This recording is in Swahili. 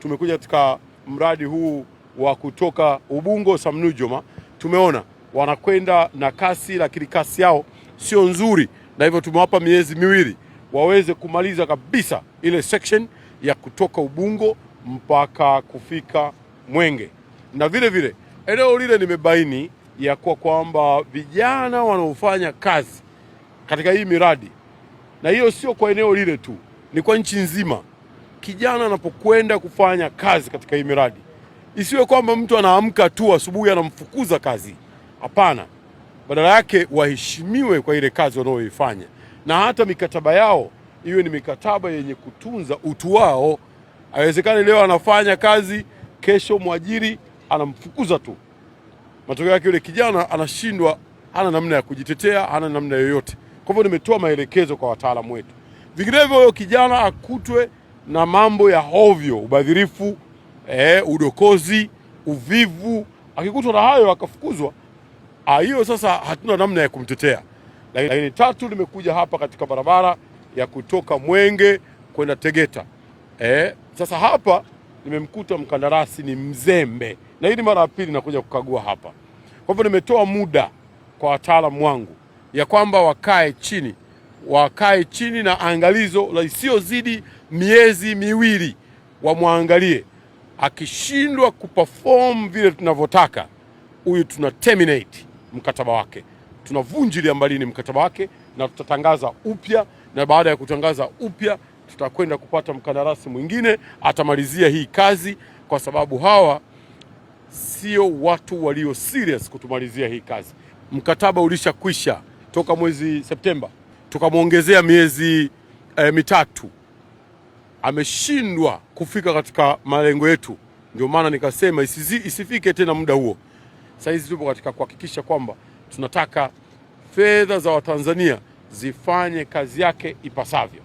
tumekuja katika mradi huu wa kutoka Ubungo Samnujoma. Tumeona wanakwenda na kasi, lakini kasi yao sio nzuri, na hivyo tumewapa miezi miwili waweze kumaliza kabisa ile section ya kutoka Ubungo mpaka kufika Mwenge. Na vile vile eneo lile nimebaini ya kwamba vijana wanaofanya kazi katika hii miradi, na hiyo sio kwa eneo lile tu, ni kwa nchi nzima. Kijana anapokwenda kufanya kazi katika hii miradi, isiwe kwamba mtu anaamka tu asubuhi anamfukuza kazi. Hapana, badala yake waheshimiwe kwa ile kazi wanaoifanya, na hata mikataba yao iwe ni mikataba yenye kutunza utu wao. Haiwezekani leo anafanya kazi, kesho mwajiri anamfukuza tu. Matokeo yake yule kijana anashindwa, hana namna ya kujitetea, hana namna yoyote. Kwa hivyo nimetoa maelekezo kwa wataalamu wetu. Vinginevyo huyo kijana akutwe na mambo ya hovyo, ubadhirifu, udokozi, uvivu, akikutwa na hayo akafukuzwa, hiyo sasa hatuna namna ya kumtetea. Lakini tatu, nimekuja hapa katika barabara ya kutoka Mwenge kwenda Tegeta. Sasa hapa nimemkuta mkandarasi ni mzembe, na hii ni mara ya pili nakuja kukagua hapa. Kwa hivyo nimetoa muda kwa wataalamu wangu ya kwamba wakae chini na angalizo la isiyozidi miezi miwili, wamwangalie. Akishindwa kuperform vile tunavyotaka, huyu tuna terminate mkataba wake, tunavunjilia mbali mkataba wake na tutatangaza upya, na baada ya kutangaza upya tutakwenda kupata mkandarasi mwingine atamalizia hii kazi, kwa sababu hawa sio watu walio serious kutumalizia hii kazi. Mkataba ulishakwisha toka mwezi Septemba, tukamwongezea miezi mitatu. Ameshindwa kufika katika malengo yetu, ndio maana nikasema isifike tena muda huo. Sasa hizi tupo katika kuhakikisha kwamba tunataka fedha za Watanzania zifanye kazi yake ipasavyo.